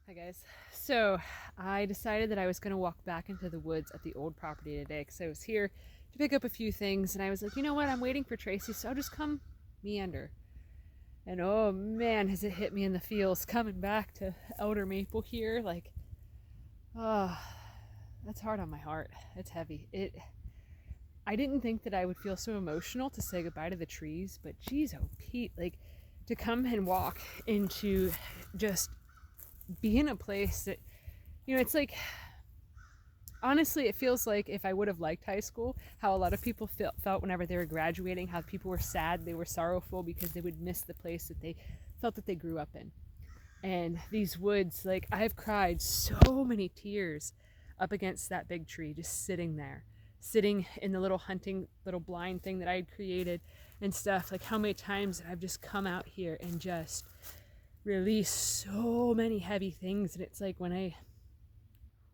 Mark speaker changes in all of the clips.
Speaker 1: Hi guys. So I decided that I was going to walk back into the woods at the old property today because I was here to pick up a few things, and I was like, you know what? I'm waiting for Tracy, so I'll just come meander. And oh man, has it hit me in the feels coming back to Elder Maple here. Like, oh, that's hard on my heart. It's heavy. I didn't think that I would feel so emotional to say goodbye to the trees, but geez, oh Pete, like to come and walk into just be in a place that it's like honestly, it feels like if I would have liked high school, how a lot of people felt whenever they were graduating, how people were sad, they were sorrowful because they would miss the place that they felt that they grew up in. And these woods, like I've cried so many tears up against that big tree, just sitting there, sitting in the little hunting little blind thing that I had created and stuff. Like how many times I've just come out here and just released so many heavy things. And it's like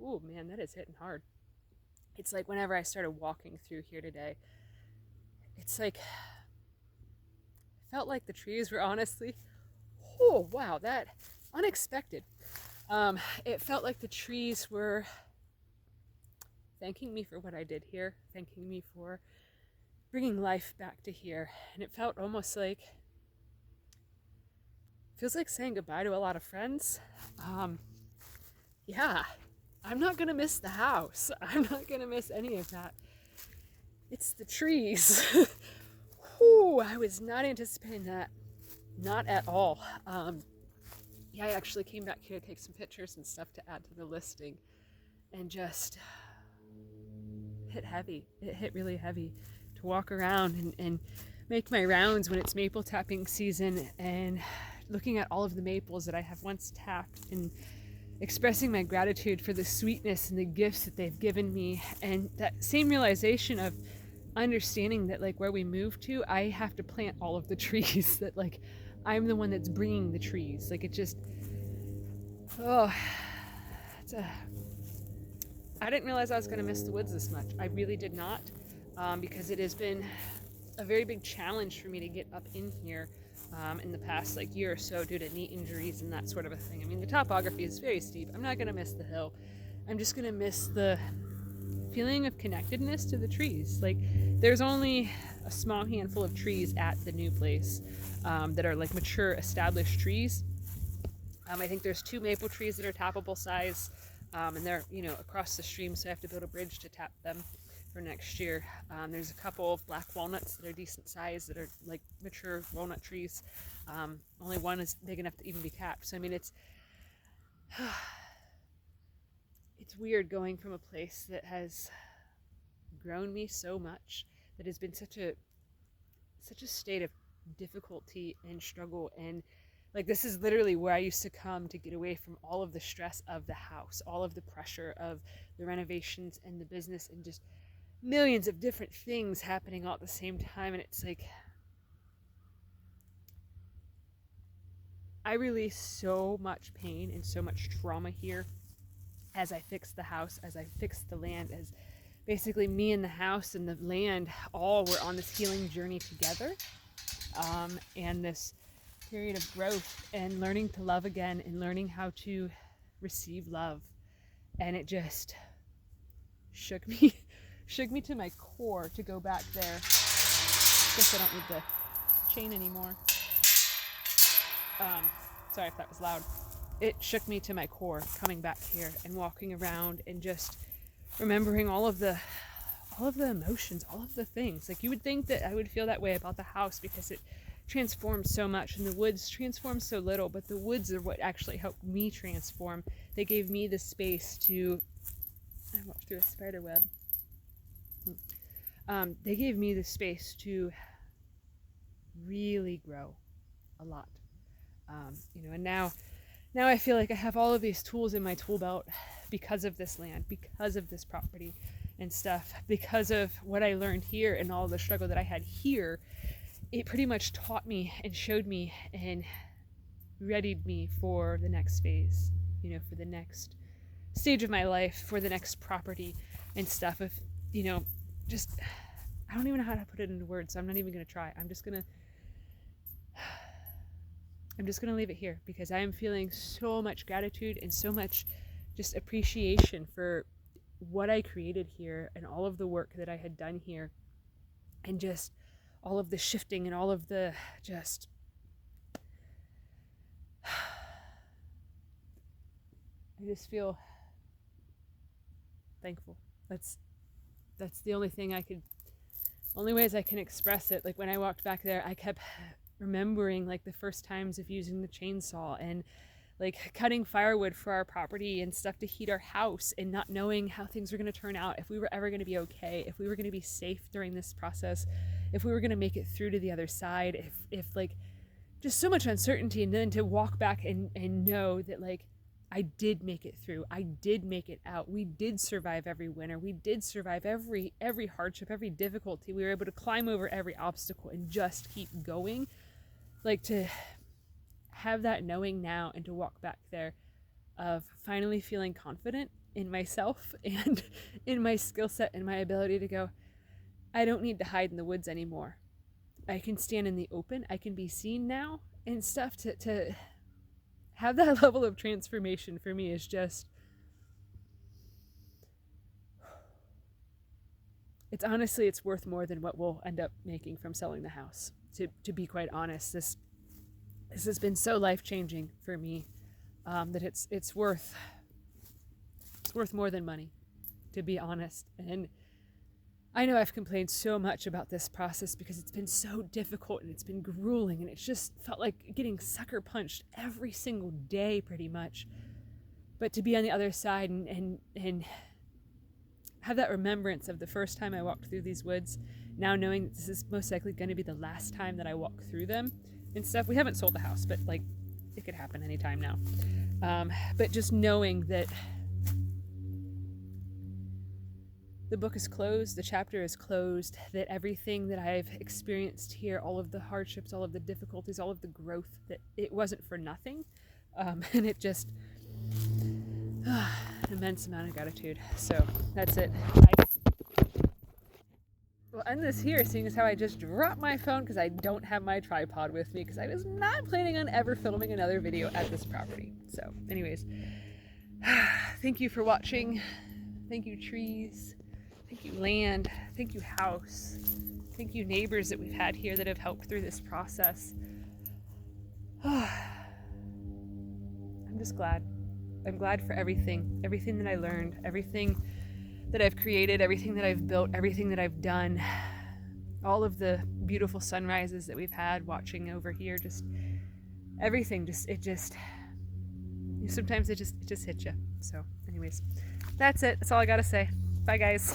Speaker 1: oh man, that is hitting hard. It's like whenever I started walking through here today, it's like felt like the trees were honestly, oh wow, that unexpected. It felt like the trees were thanking me for what I did here, thanking me for bringing life back to here, and it felt almost like feels like saying goodbye to a lot of friends. Um, yeah, I'm not gonna miss the house. I'm not gonna miss any of that. It's the trees. Whew, I was not anticipating that. Not at all. Yeah, I actually came back here to take some pictures and stuff to add to the listing, and just hit heavy. It hit really heavy to walk around and make my rounds when it's maple tapping season and looking at all of the maples that I have once tapped and expressing my gratitude for the sweetness and the gifts that they've given me, and that same realization of understanding that like where we move to, I have to plant all of the trees that like I'm the one that's bringing the trees. Like it just, oh, it's a, I didn't realize I was going to miss the woods this much. I really did not, because it has been a very big challenge for me to get up in here in the past like year or so due to knee injuries and that sort of a thing. I mean, the topography is very steep. I'm not going to miss the hill. I'm just going to miss the feeling of connectedness to the trees. Like there's only a small handful of trees at the new place that are like mature established trees. I think there's 2 maple trees that are tappable size, and they're across the stream, so I have to build a bridge to tap them for next year. There's a couple of black walnuts that are decent size that are like mature walnut trees. Only one is big enough to even be tapped. So I mean it's it's weird going from a place that has grown me so much, that has been such a state of difficulty and struggle, and like this is literally where I used to come to get away from all of the stress of the house, all of the pressure of the renovations and the business, and just millions of different things happening all at the same time. And it's like I release so much pain and so much trauma here as I fix the house, as I fix the land, as basically me and the house and the land all were on this healing journey together, and this period of growth and learning to love again and learning how to receive love. And it just shook me shook me to my core to go back there. Guess I don't need the chain anymore. Sorry if that was loud. It shook me to my core coming back here and walking around and just remembering all of the emotions, all of the things. Like you would think that I would feel that way about the house because it transformed so much and the woods transformed so little, but the woods are what actually helped me transform. They gave me the space to, I walked through a spider web. They gave me the space to really grow a lot. And now I feel like I have all of these tools in my tool belt because of this land, because of this property and stuff, because of what I learned here and all the struggle that I had here. It pretty much taught me and showed me and readied me for the next phase, for the next stage of my life, for the next property and stuff. If, just, I don't even know how to put it into words, so I'm not even going to try. I'm just going to leave it here because I am feeling so much gratitude and so much just appreciation for what I created here and all of the work that I had done here, and just all of the shifting and all of the just I just feel thankful. That's the only ways I can express it. Like when I walked back there, I kept remembering like the first times of using the chainsaw and like cutting firewood for our property and stuff to heat our house, and not knowing how things were going to turn out, if we were ever going to be okay, if we were going to be safe during this process, if we were going to make it through to the other side, if like just so much uncertainty. And then to walk back and know that like I did make it through. I did make it out. We did survive every winter. We did survive every hardship, every difficulty. We were able to climb over every obstacle and just keep going. Like to have that knowing now, and to walk back there of finally feeling confident in myself and in my skill set and my ability to go, I don't need to hide in the woods anymore. I can stand in the open. I can be seen now and stuff. To have that level of transformation for me is just, it's worth more than what we'll end up making from selling the house. To be quite honest, this has been so life-changing for me, that it's worth more than money, to be honest. And I know I've complained so much about this process because it's been so difficult and it's been grueling, and it's just felt like getting sucker punched every single day pretty much. But to be on the other side and have that remembrance of the first time I walked through these woods, now knowing that this is most likely going to be the last time that I walk through them and stuff. We haven't sold the house, but like it could happen anytime now. But just knowing that the book is closed, the chapter is closed, that everything that I've experienced here, all of the hardships, all of the difficulties, all of the growth, that it wasn't for nothing. And it just, immense amount of gratitude. So that's it. We'll end this here, seeing as how I just dropped my phone because I don't have my tripod with me, because I was not planning on ever filming another video at this property. So anyways, thank you for watching. Thank you, trees. Thank you, land. Thank you, house. Thank you, neighbors that we've had here that have helped through this process. I'm just glad. I'm glad for everything that I learned, everything that I've created, everything that I've built, everything that I've done, all of the beautiful sunrises that we've had watching over here, just everything, sometimes it just hits you. So anyways, that's it. That's all I gotta say. Bye guys.